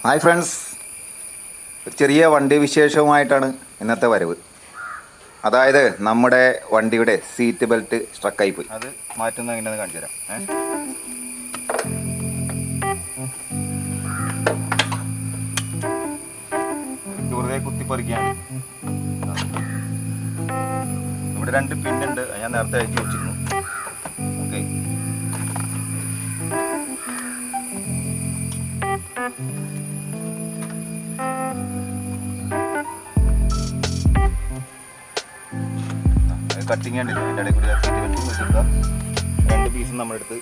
Hi friends, ഒരു ചെറിയ വണ്ടി വിശേഷവുമായിട്ടാണ് ഇന്നത്തെ വരവ്. അതായത് നമ്മുടെ വണ്ടിയുടെ സീറ്റ് ബെൽറ്റ് സ്ട്രക്കായി പോയി. അത് മാറ്റുന്ന എങ്ങനെയാണെന്ന് കാണിച്ചു തരാം. വെറുതെ കുത്തിപ്പറിക്കുകയാണ്. ഇവിടെ 2 പിന്നുണ്ട്, ഞാൻ നേരത്തെ അയച്ചു വെച്ചിരുന്നു. ഓക്കെ, കട്ടിങ് കണ്ടില്ല, അതിൻ്റെ ഇടയിൽ കൂടി സീറ്റ് ബെൽറ്റ് വെച്ചെടുക്കുക. 2 പീസും നമ്മളെടുത്ത്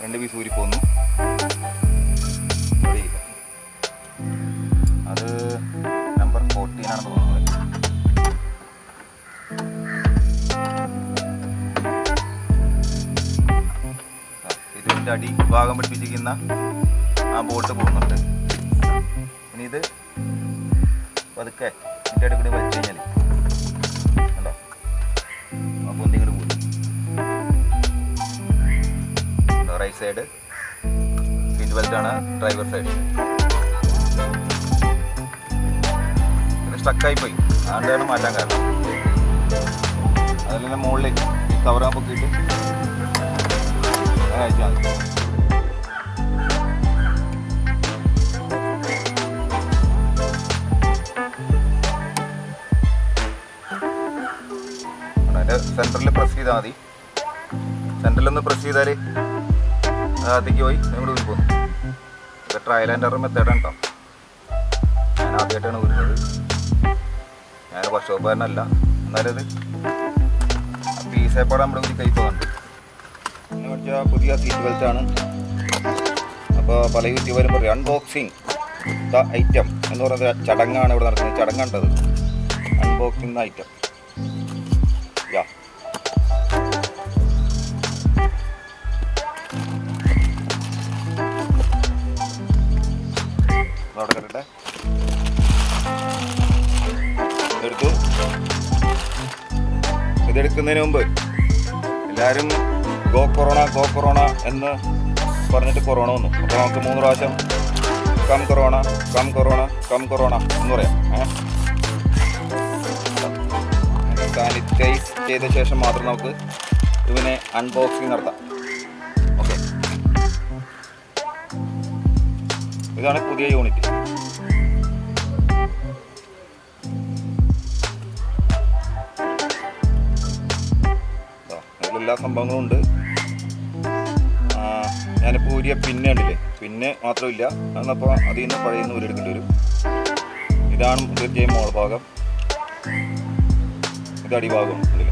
2 പീസ് ഊരി പോന്നു. അത് നമ്പർ 14 ആണെന്ന് തോന്നുന്നത്. ഇതിൻ്റെ അടി ഭാഗം പിടിപ്പിച്ചിരിക്കുന്ന ആ ബോട്ട് പോകുന്നുണ്ട്. ഇനി ഇത് പതുക്കെ ഇതിൻ്റെ ഇടയിൽ കൂടി വലിച്ചു കഴിഞ്ഞാൽ കണ്ടോ, ആ പൊന്തി കൂടി പോകും. റൈറ്റ് സൈഡ് സീറ്റ് ബെൽറ്റാണ്, ഡ്രൈവർ സൈഡ്. ഇത് സ്റ്റക്കായി പോയി, അതുകൊണ്ടാണ് മാറ്റാൻ കാരണം. അതിൽ തന്നെ മുകളിൽ ഈ കവറാൻ പൊക്കിയിട്ട് അയച്ചാൽ മതി. അതിൻ്റെ സെൻറ്ററിൽ പ്രസ് ചെയ്താൽ മതി. സെൻറ്ററിലൊന്ന് പ്രസ് ചെയ്താൽ അകത്തേക്ക് പോയി ഇവിടെ ഊരി പോകുന്നു. ഇത് ട്രയൽ ആൻഡ് എറർ മെത്തേഡാണ് കേട്ടോ. ഞാൻ ആദ്യമായിട്ടാണ് ഊരുന്നത്. ഞാൻ വർക്ക്ഷോപ്പുകാരനല്ല, എന്നാലും ഇത് പീസേപ്പാടെ നമ്മുടെ ഊരി കൈ പോകുന്നുണ്ട്. എന്ന് വെച്ചാൽ പുതിയ സീറ്റ് ബെൽറ്റാണ്. അപ്പോൾ പല യൂട്യൂബരും പറയും അൺബോക്സിങ് ദ ഐറ്റം എന്ന് പറയുന്നത് ചടങ്ങാണ് ഇവിടെ നടക്കുന്നത്. ചടങ്ങാണ്ടത് അൺബോക്സിങ് ദ ഐറ്റം. യാ, അവിടെ കണ്ടിട്ടെ എടുത്തു. ഇതെടുക്കുന്നതിന് മുമ്പ് എല്ലാവരും ഗോ കൊറോണ എന്ന് പറഞ്ഞിട്ട് കൊറോണ വന്നു. അപ്പോൾ നമുക്ക് 3 പ്രാവശ്യം കം കൊറോണ എന്ന് പറയാം. സാനിറ്റൈസ് ചെയ്ത ശേഷം മാത്രം നമുക്ക് ഇതിനെ അൺബോക്സിങ് നടത്താം. ഓക്കെ, ഇതാണ് പുതിയ യൂണിറ്റ്. അതിലെല്ലാ സംഭവങ്ങളും ഉണ്ട്. ഞാനിപ്പോൾ ഊരിയ പിന്നെ ഉണ്ടല്ലേ, പിന്നെ മാത്രമില്ല എന്നപ്പോൾ അതിൽ നിന്ന് പഴയ ഊരെടുക്കേണ്ടി വരും. ഇതാണ് തീർച്ചയായും മോൾ ഭാഗം, ഇത് അടിഭാഗം ഉണ്ടല്ലേ.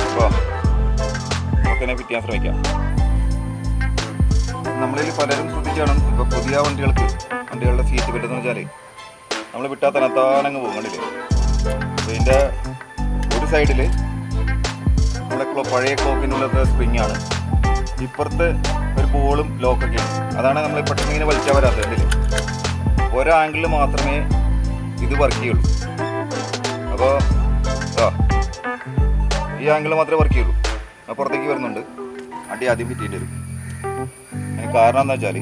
അപ്പോൾ നമുക്കെന്നെ ഫിറ്റ് ചെയ്യാൻ ശ്രമിക്കാം. നമ്മളിൽ പലരും ശ്രദ്ധിച്ചാണ്, ഇപ്പോൾ പുതിയ വണ്ടികളുടെ സീറ്റ് ബെൽറ്റ് എന്ന് വെച്ചാൽ നമ്മൾ വിട്ടാൽ തനത്താനങ്ങ് പോകും. കണ്ടില്ലേ, ഇതിൻ്റെ ഒരു സൈഡിൽ നമ്മുടെ പഴയ ക്ലോക്കിനുള്ളത് സ്പ്രിങ് ആണ്, ഇപ്പുറത്ത് ഒരു ബോളും ലോക്കൊക്കെയാണ്. അതാണ് നമ്മൾ പെട്ടെന്ന് ഇങ്ങനെ വലിച്ചാൽ വരാത്തത്. കണ്ടില്ലേ, ഒരാംഗിളിൽ മാത്രമേ ഇത് വർക്ക് ചെയ്യുള്ളൂ. അപ്പോൾ ഈ ആംഗിൾ മാത്രമേ വർക്ക് ചെയ്യുള്ളൂ. അപ്പുറത്തേക്ക് വരുന്നുണ്ട്, അടി ആദ്യം ഫിറ്റ് ചെയ്യേണ്ടി വരും. അതിന് കാരണം എന്താ വെച്ചാൽ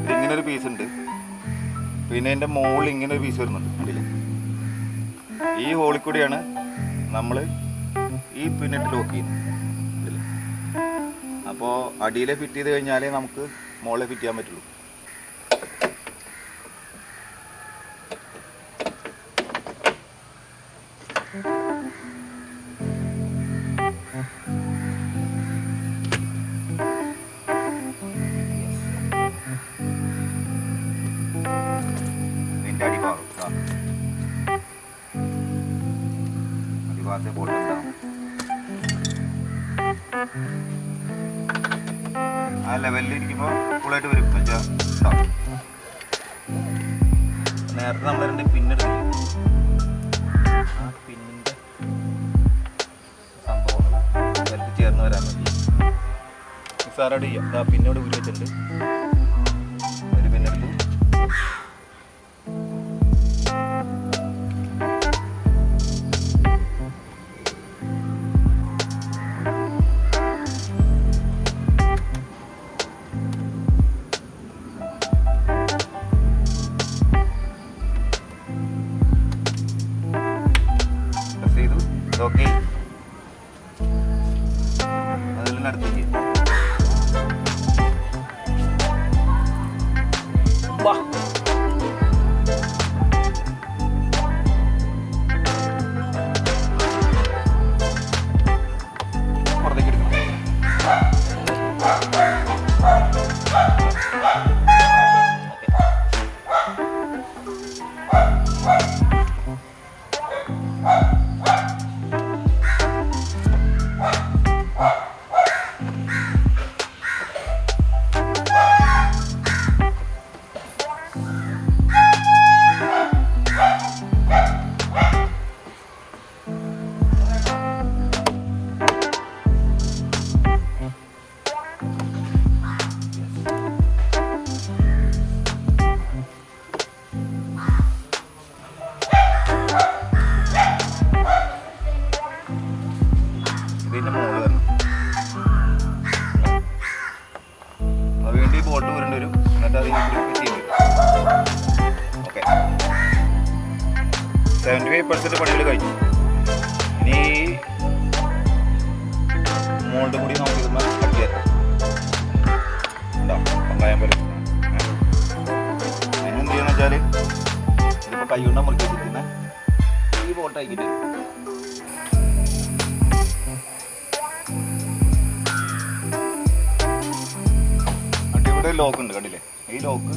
ഇതിങ്ങനൊരു പീസ് ഉണ്ട്, പിന്നെ ഇതിൻ്റെ മുകളിൽ ഇങ്ങനൊരു പീസ് വരുന്നുണ്ട്. അതിൽ ഈ ഹോളിൽ കൂടിയാണ് നമ്മൾ ഈ പിന്നിട്ട് ലോക്ക് ചെയ്യുന്നത്. ഇതിൽ അപ്പോൾ അടിയിലെ ഫിറ്റ് ചെയ്ത് കഴിഞ്ഞാലേ നമുക്ക് മുകളിൽ ഫിറ്റ് ചെയ്യാൻ പറ്റുള്ളൂ. അടിഭാഗത്തെ ബോൾട്ടുണ്ടാവും, ആ ലെവലിൽ ഇരിക്കുമ്പോൾ ഫുള്ളായിട്ട് വരും. വെച്ചാൽ നേരത്തെ നമ്മൾ 2 പിന്നെടുത്തില്ല, ആ പിന്നിൻ്റെ സംഭവമാണ് ബെൽറ്റ് ചേർന്ന് വരാൻ വേണ്ടി. സാറോട് ചെയ്യാം. പിന്നോട് ഊരി വെച്ചിട്ടുണ്ട്. വാ. പുറത്തേക്ക് എടുക്കണം. ഇതിൻ്റെ മുകളിൽ തന്നെ അത് വേണ്ടി ബോട്ട് വരേണ്ടി വരും. എന്നിട്ട് അത് ഫിറ്റ് ചെയ്ത് ഓക്കെ. 75% പണികൾ കഴിഞ്ഞു. ഇനി മോൾഡ് കൂടി നമുക്ക് ഇതുമ്പോൾ കട്ടി തരാം. ഉണ്ടാവും പങ്കായം പോലെ. അതിനെന്ത് ചെയ്യുന്ന വെച്ചാൽ ഇതിപ്പോൾ കൈ കൊണ്ടാണ് മുറുക്കി വെച്ചിരിക്കുന്ന ഈ ബോട്ട് ആക്കിയിട്ട് ഇവിടെ ലോക്ക് ഉണ്ട്, കണ്ടില്ലേ? ഈ ലോക്ക്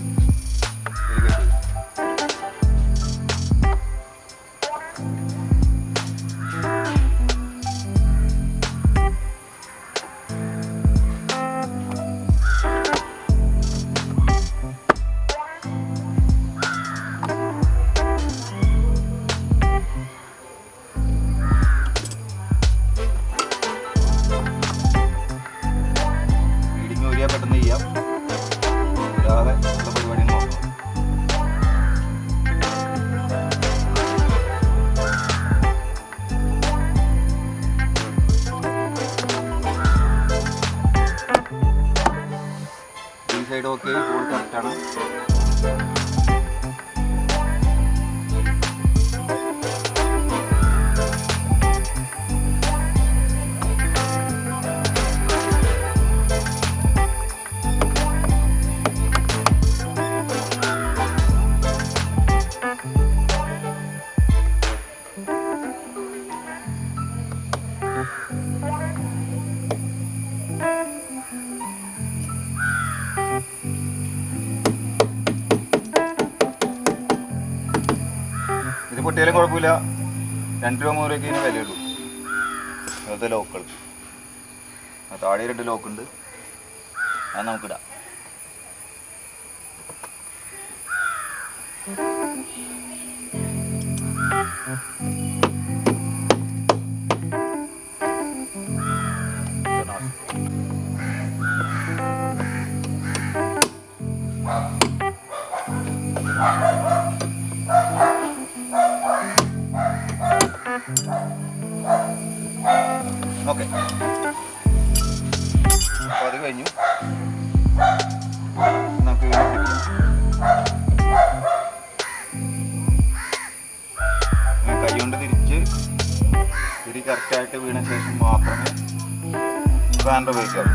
ഫീഡിങ് ഊരിയാൽ പെട്ടെന്ന് ചെയ്യാം. ഇല്ലാതെ ഉള്ള പരിപാടി നോക്കാം. ഈ സൈഡ് ഓക്കെ, ഫുൾ കറക്റ്റാണ്. ഇത് പൊട്ടിയാലും കുഴപ്പമില്ല. 2 രൂപ 3 രൂപയ്ക്ക് ഇതിന് വിലയുള്ളൂ. അതുപോലത്തെ ലോക്കുകൾ താഴെ 2 ലോക്കുണ്ട്, അത് നമുക്കിടാം. ഓക്കെ, അപ്പോൾ അത് കഴിഞ്ഞു. നമുക്ക് കൈ കൊണ്ട് തിരി കറക്റ്റായിട്ട് വീണ ശേഷം മാത്രമേ സ്പാനർ ഉപയോഗിക്കാവൂ.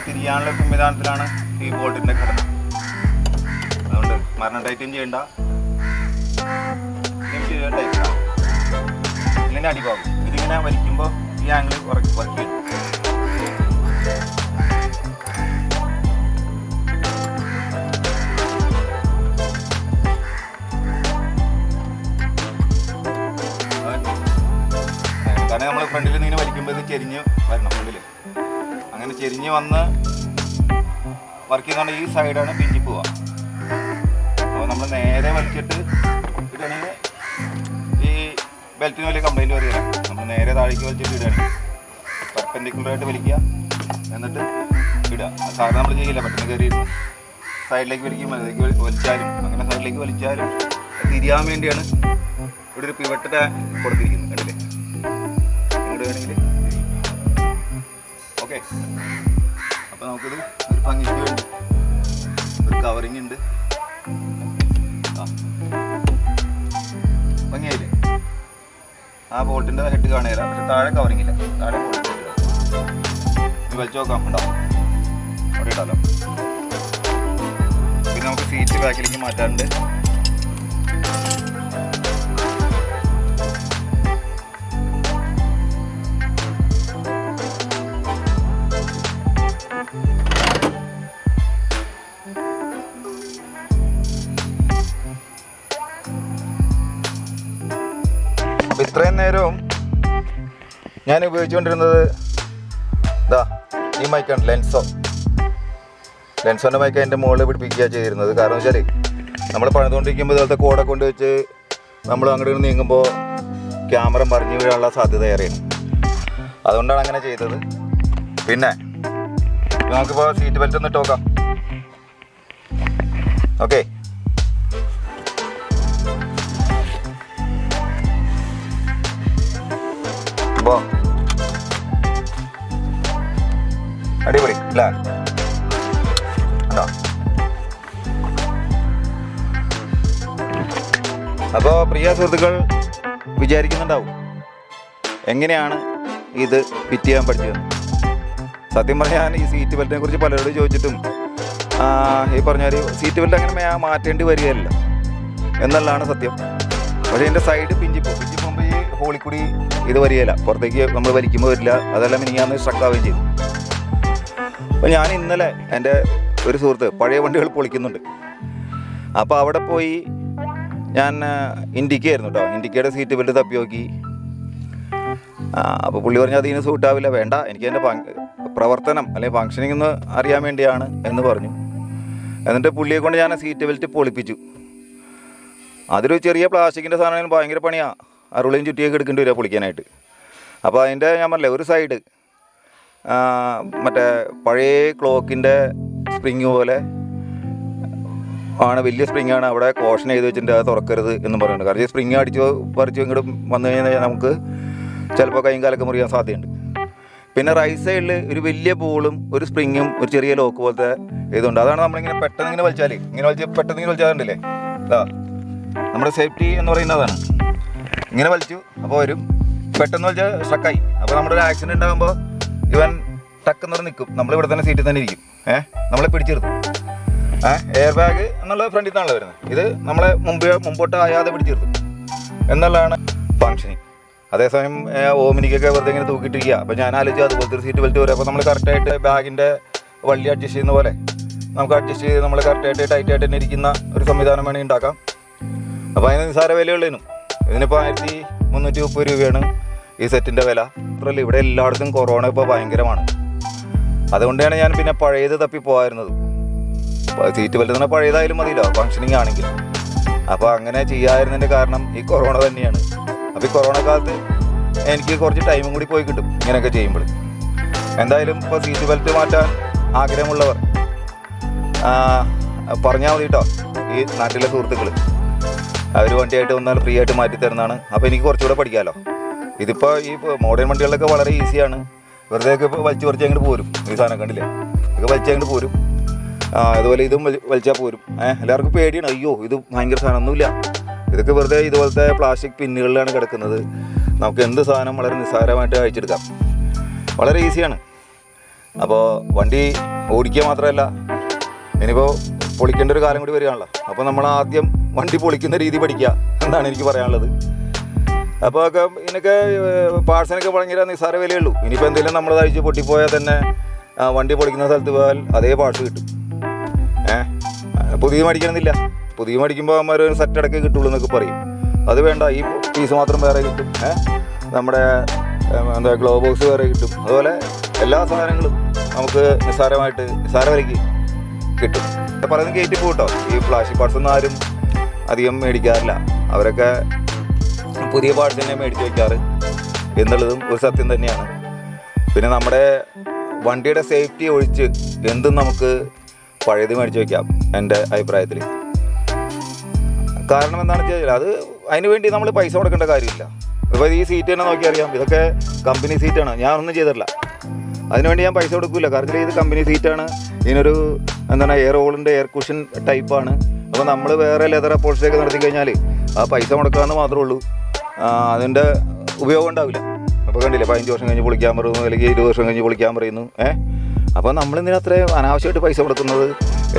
തിരിയാനുള്ള സംവിധാനത്തിലാണ് ഈ ബോൾട്ടിൻ്റെ ഘടന. അതുകൊണ്ട് മരണം ടൈറ്റും ചെയ്യേണ്ട, ടൈറ്റാണ് ഇല്ലെങ്കിൽ അടിഭാഗം. ഇതിങ്ങനെ വലിക്കുമ്പോൾ ഈ ആംഗിൾ വർക്ക് ചെയ്യും. കാരണം നമ്മൾ ഫ്രണ്ടിൽ നിന്ന് ഇങ്ങനെ വലിക്കുമ്പോൾ ഇത് ചെരിഞ്ഞ് വരണം. ഫ്രണ്ടിൽ അങ്ങനെ ചെരിഞ്ഞ് വന്ന് വർക്ക് ചെയ്യുന്നതുകൊണ്ട് ഈ സൈഡാണ് പിഞ്ചി പോവുക. അപ്പോൾ നമ്മൾ നേരെ വലിച്ചിട്ട് ഇടുകയാണെങ്കിൽ ഈ ബെൽറ്റിന് വലിയ കംപ്ലൈൻറ്റ് വരികയില്ല. നമ്മൾ നേരെ താഴേക്ക് വലിച്ചിട്ട് ഇടുകയാണെങ്കിൽ പെർപെൻഡിക്കുലറായിട്ട് വലിക്കുക, എന്നിട്ട് ഇടുക. സാധാരണ നമ്മൾ ചെയ്യില്ല, പെട്ടെന്ന് കയറി സൈഡിലേക്ക് വലിക്കും, അതിലേക്ക് വലിച്ചാലും അങ്ങനെ സൈഡിലേക്ക് വലിച്ചാലും തിരിയാൻ വേണ്ടിയാണ് ഇവിടെ ഒരു പിവട്ട് കൊടുത്തിരിക്കുന്നത്. കണ്ടില്ലേ? ഇങ്ങോട്ട് വേണമെങ്കിൽ ഓക്കെ. അപ്പോൾ നമുക്കിത് ഭംഗിക്ക് വേണ്ടി ഒരു കവറിങ് ഉണ്ട്. ഭംഗിയായില്ലേ? ആ ബോൾട്ടിൻ്റെ ഹെഡ് കാണുകയില്ല, പക്ഷെ താഴെ കവറിങ് ഇല്ല. താഴെ ബോൾട്ടിൻ്റെ ഹെഡ് ഇത് വലിച്ചു നോക്കാം. ഉണ്ടാവും അവിടെ ഇടാലോ. പിന്നെ നമുക്ക് സീറ്റ് ബാക്കിലേക്ക് മാറ്റാറുണ്ട്. അപ്പം ഇത്രയും നേരവും ഞാൻ ഉപയോഗിച്ചുകൊണ്ടിരുന്നത് ഇതാ ഈ മൈക്കാണ്, ലെൻസോൻ്റെ മൈക്ക് അതിൻ്റെ മുകളിൽ പിടിപ്പിക്കുക ചെയ്തിരുന്നത്. കാരണം വെച്ചാൽ നമ്മൾ പണിതുകൊണ്ടിരിക്കുമ്പോൾ ഇതുപോലത്തെ കോടെ കൊണ്ട് വെച്ച് നമ്മൾ അങ്ങോട്ട് നീങ്ങുമ്പോൾ ക്യാമറ മറിഞ്ഞു വീഴാനുള്ള സാധ്യത ഏറെയാണ്. അതുകൊണ്ടാണ് അങ്ങനെ ചെയ്തത്. പിന്നെ നമുക്കിപ്പോൾ സീറ്റ് ബെൽറ്റ് ഒന്ന് ഇട്ട് നോക്കാം. ഓക്കെ, അപ്പോൾ അടിപൊളി അല്ലേ? അപ്പോൾ പ്രിയ സുഹൃത്തുക്കൾ വിചാരിക്കുന്നുണ്ടാവും എങ്ങനെയാണ് ഇത് ഫിറ്റ് ചെയ്യാൻ പഠിച്ചത്. സത്യം പറഞ്ഞാൽ ഈ സീറ്റ് ബെൽറ്റിനെ കുറിച്ച് പലരോട് ചോദിച്ചിട്ടും ഈ പറഞ്ഞാൽ സീറ്റ് ബെൽറ്റ് അങ്ങനെ മാറ്റേണ്ടി വരികയല്ല എന്നുള്ളതാണ് സത്യം. പക്ഷേ ഇതിൻ്റെ സൈഡ് പിഞ്ചി പോകുമ്പോൾ ഈ ഹോളിൽ കൂടി ഇത് വരികയില്ല, പുറത്തേക്ക് നമ്മൾ വലിക്കുമ്പോൾ വരില്ല. അതെല്ലാം മിനിങ്ങാന്ന് സ്ട്രക്കാവുകയും ചെയ്തു. അപ്പോൾ ഞാൻ ഇന്നലെ എൻ്റെ ഒരു സുഹൃത്ത് പഴയ വണ്ടികൾ പൊളിക്കുന്നുണ്ട്. അപ്പോൾ അവിടെ പോയി ഞാൻ ഇൻഡിക്കയായിരുന്നു കേട്ടോ, ഇൻഡിക്കയുടെ സീറ്റ് ബെൽറ്റ് തപ്പി നോക്കി. അപ്പോൾ പുള്ളി പറഞ്ഞാൽ അതിന് സൂട്ടാവില്ല, വേണ്ട, എനിക്ക് അതിൻ്റെ പ്രവർത്തനം അല്ലെങ്കിൽ ഫങ്ഷനിങ് ഒന്ന് അറിയാൻ വേണ്ടിയാണ് എന്ന് പറഞ്ഞു. എന്നിട്ട് പുള്ളിയെ കൊണ്ട് ഞാൻ സീറ്റ് ബെൽറ്റ് പൊളിപ്പിച്ചു. അതൊരു ചെറിയ പ്ലാസ്റ്റിക്കിൻ്റെ സാധനം, ഭയങ്കര പണിയാണ്. അറുളയും ചുറ്റിയൊക്കെ എടുക്കേണ്ടി വരിക പൊളിക്കാനായിട്ട്. അപ്പോൾ അതിൻ്റെ ഞാൻ പറഞ്ഞില്ലേ ഒരു സൈഡ് മറ്റേ പഴയ ക്ലോക്കിൻ്റെ സ്പ്രിങ് പോലെ ആണ്, വലിയ സ്പ്രിങ്ങാണ്. അവിടെ കോഷൻ ചെയ്ത് വെച്ചിട്ടുണ്ട്, അത് തുറക്കരുത് എന്നും പറയുന്നുണ്ട്. കാരണം ഈ സ്പ്രിങ് അടിച്ചോ പറിച്ചോ ഇങ്ങോട്ട് വന്നു കഴിഞ്ഞാൽ നമുക്ക് ചിലപ്പോൾ കൈയും കാലൊക്കെ മുറിയാൻ സാധ്യതയുണ്ട്. പിന്നെ റൈറ്റ് സൈഡിൽ ഒരു വലിയ ബോളും ഒരു സ്പ്രിങ്ങും ഒരു ചെറിയ ലോക്ക് പോലത്തെ ഇതുണ്ട്. അതാണ് നമ്മളിങ്ങനെ പെട്ടെന്ന് ഇങ്ങനെ വലിച്ചാൽ പെട്ടെന്ന് ഇങ്ങനെ വലിച്ചാലുണ്ടല്ലേ, അതാ നമ്മുടെ സേഫ്റ്റി എന്ന് പറയുന്നതാണ്. ഇങ്ങനെ വലിച്ചു അപ്പോൾ വരും, പെട്ടെന്ന് വലിച്ചാൽ സ്ട്രക്കായി. അപ്പോൾ നമ്മുടെ ഒരു ആക്സിഡൻറ്റ് ഉണ്ടാകുമ്പോൾ ഇവൻ ടക്കെന്ന് നിൽക്കും, നമ്മളിവിടെ തന്നെ സീറ്റിൽ തന്നെ ഇരിക്കും. നമ്മളെ പിടിച്ചെടുത്തു. എയർ ബാഗ് എന്നുള്ള ഫ്രണ്ടിൽ നിന്നാണല്ലോ വരുന്നത്. ഇത് നമ്മളെ മുമ്പോട്ട് ആയാതെ പിടിച്ചെടുത്തു എന്നുള്ളതാണ് ഫങ്ഷനിങ്. അതേസമയം ഓമിനിക്കൊക്കെ വെറുതെ ഇങ്ങനെ തൂക്കിയിട്ടിരിക്കുക. അപ്പോൾ ഞാൻ ആലോചിച്ചു അതുപോലത്തെ ഒരു സീറ്റ് ബെൽറ്റ് വരും. അപ്പോൾ നമ്മൾ കറക്റ്റായിട്ട് ബാഗിൻ്റെ വള്ളി അഡ്ജസ്റ്റ് ചെയ്യുന്ന പോലെ നമുക്ക് അഡ്ജസ്റ്റ് ചെയ്ത് നമ്മൾ കറക്റ്റായിട്ട് ടൈറ്റായിട്ട് തന്നെ ഇരിക്കുന്ന ഒരു സംവിധാനം വേണമെങ്കിൽ ഉണ്ടാക്കാം. അപ്പോൾ അതിന് നിസ്സാര വിലയുള്ളതിനും ഇതിനിപ്പോൾ 1330 രൂപയാണ് ഈ സെറ്റിൻ്റെ വില. മാത്രമല്ല ഇവിടെ എല്ലായിടത്തും കൊറോണ ഇപ്പോൾ ഭയങ്കരമാണ്. അതുകൊണ്ടാണ് ഞാൻ പിന്നെ പഴയത് തപ്പി പോകാറുന്നത്. സീറ്റ് ബെൽറ്റ് തന്നെ പഴയതായാലും മതിയല്ലോ ഫങ്ഷനിങ് ആണെങ്കിൽ. അപ്പോൾ അങ്ങനെ ചെയ്യാതിരുന്നതിൻ്റെ കാരണം ഈ കൊറോണ തന്നെയാണ്. അപ്പോൾ ഈ കൊറോണ കാലത്ത് എനിക്ക് കുറച്ച് ടൈമും കൂടി പോയി കിട്ടും ഇങ്ങനെയൊക്കെ ചെയ്യുമ്പോൾ. എന്തായാലും ഇപ്പോൾ സീറ്റ് ബെൽറ്റ് മാറ്റാൻ ആഗ്രഹമുള്ളവർ പറഞ്ഞാൽ മതി കേട്ടോ. ഈ നാട്ടിലെ സുഹൃത്തുക്കൾ അവർ വണ്ടിയായിട്ട് വന്നാൽ ഫ്രീ ആയിട്ട് മാറ്റി തരുന്നതാണ്. അപ്പോൾ എനിക്ക് കുറച്ചുകൂടെ പഠിക്കാമല്ലോ. ഇതിപ്പോൾ ഈ മോഡേൺ വണ്ടികളിലൊക്കെ വളരെ ഈസിയാണ്. വെറുതെ ഒക്കെ ഇപ്പോൾ വലിച്ചു പറിച്ച് അങ്ങോട്ട് പോരും. ഈ സാധനം കണ്ടില്ലേ, ഇതൊക്കെ വലിച്ച് അങ്ങോട്ട് പോരും. അതുപോലെ ഇതും വലിച്ചാൽ പോരും. എല്ലാവർക്കും പേടിയാണ്, അയ്യോ ഇത് ഭയങ്കര സാധനമൊന്നുമില്ല, ഇതൊക്കെ വെറുതെ ഇതുപോലത്തെ പ്ലാസ്റ്റിക് പിന്നുകളിലാണ് കിടക്കുന്നത്. നമുക്ക് എന്ത് സാധനം വളരെ നിസ്സാരമായിട്ട് അയച്ചെടുക്കാം, വളരെ ഈസിയാണ്. അപ്പോൾ വണ്ടി ഓടിക്കുക മാത്രമല്ല, ഇനിയിപ്പോൾ പൊളിക്കേണ്ട ഒരു കാലം കൂടി വരികയാണല്ലോ. അപ്പോൾ നമ്മൾ ആദ്യം വണ്ടി പൊളിക്കുന്ന രീതി പഠിക്കുക എന്നാണ് എനിക്ക് പറയാനുള്ളത്. അപ്പോൾ ഒക്കെ ഇതിനൊക്കെ പാർട്സിനൊക്കെ ഭയങ്കര നിസ്സാര വിലയുള്ളൂ. ഇനിയിപ്പോൾ എന്തെങ്കിലും നമ്മൾ അഴിച്ച് പൊട്ടിപ്പോയാൽ തന്നെ വണ്ടി പൊളിക്കുന്ന സ്ഥലത്ത് പോയാൽ അതേ പാർട്സ് കിട്ടും. പുതിയ മേടിക്കണമെന്നില്ല, പുതിയ മേടിക്കുമ്പോൾ അമ്മ ഒരു സെറ്റ് അടക്കം കിട്ടുള്ളൂ എന്നൊക്കെ പറയും. അത് വേണ്ട, ഈ പീസ് മാത്രം വേറെ കിട്ടും. നമ്മുടെ എന്താ ഗ്ലോ ബോക്സ് വേറെ കിട്ടും. അതുപോലെ എല്ലാ സാധനങ്ങളും നമുക്ക് നിസ്സാര വിലയ്ക്ക് കിട്ടും. പലതും കയറ്റി പോകട്ടോ. ഈ പ്ലാസ്റ്റിക് പാർട്സ് ഒന്നും ആരും അധികം മേടിക്കാറില്ല. അവരൊക്കെ പുതിയ പാർട്സ് തന്നെ മേടിച്ച് വയ്ക്കാറ് എന്നുള്ളതും ഒരു സത്യം തന്നെയാണ്. പിന്നെ നമ്മുടെ വണ്ടിയുടെ സേഫ്റ്റി ഒഴിച്ച് എന്തും നമുക്ക് പഴയത് മേടിച്ച് വയ്ക്കാം എൻ്റെ അഭിപ്രായത്തിൽ. കാരണം എന്താണെന്ന് വെച്ചാൽ അത് അതിന് വേണ്ടി നമ്മൾ പൈസ കൊടുക്കേണ്ട കാര്യമില്ല. ഇപ്പോൾ ഈ സീറ്റ് തന്നെ നോക്കിയറിയാം, ഇതൊക്കെ കമ്പനി സീറ്റാണ്, ഞാനൊന്നും ചെയ്തിട്ടില്ല. അതിനുവേണ്ടി ഞാൻ പൈസ കൊടുക്കില്ല. കാരണം ഇത് കമ്പനി സീറ്റാണ്, ഇതിനൊരു എന്താണ് എയർ ഹോളിൻ്റെ എയർ കുഷൻ ടൈപ്പാണ്. അപ്പോൾ നമ്മൾ വേറെ ലെതർ അപ്പോൾസ്റ്ററിയൊക്കെ നടത്തി കഴിഞ്ഞാൽ ആ പൈസ മുടക്കാമെന്ന് മാത്രമേ ഉള്ളൂ, അതിൻ്റെ ഉപയോഗം ഉണ്ടാവില്ല. അപ്പോൾ കണ്ടില്ലേ 15 വർഷം കഴിഞ്ഞ് പൊളിക്കാൻ പറയുന്നു, അല്ലെങ്കിൽ 20 വർഷം കഴിഞ്ഞ് പൊളിക്കാൻ പറയുന്നു. അപ്പോൾ നമ്മളിതിന് അത്രയും അനാവശ്യമായിട്ട് പൈസ കൊടുക്കുന്നത്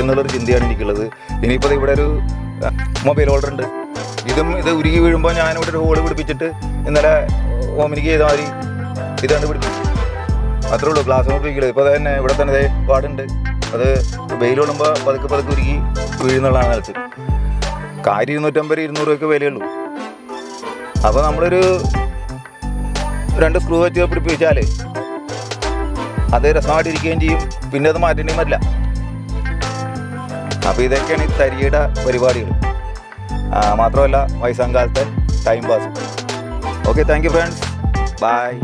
എന്നുള്ളൊരു ചിന്തയാണ് എനിക്കുള്ളത്. ഇനിയിപ്പോൾ ഇവിടെ ഒരു മൊബൈൽ ഹോൾഡർ ഉണ്ട്, ഇത് ഉരുകി വീഴുമ്പോൾ ഞാനിവിടെ ഒരു ഹോൾ പിടിപ്പിച്ചിട്ട് ഇന്നലെ ഓമിനിക്ക് ചെയ്ത മാതിരി ഇത് കണ്ടുപിടിപ്പിച്ചു. അത്രേ ഉള്ളൂ, ഗ്ലാസ് പിടിക്കില്ല. ഇപ്പോൾ തന്നെ ഇവിടെ തന്നെ പാടുണ്ട്, അത് വെയിൽ കൊള്ളുമ്പോൾ പതുക്കെ ഉരുകി വീഴുന്നുള്ളതാണ് നിലത്ത്. കാര്യം 250-200 രൂപയ്ക്ക് വിലയുള്ളൂ. അപ്പോൾ നമ്മളൊരു 2 സ്ക്രൂ വെച്ച് പിടിപ്പിച്ചാൽ അത് രസമായിട്ടിരിക്കുകയും ചെയ്യും, പിന്നെ അത് മാറ്റേണ്ടിയും പറ്റില്ല. അപ്പോൾ ഇതൊക്കെയാണ് ഈ തരിയുടെ പരിപാടികൾ. മാത്രമല്ല വയസ്സാം കാലത്തെ time pass. Okay, thank you friends, by.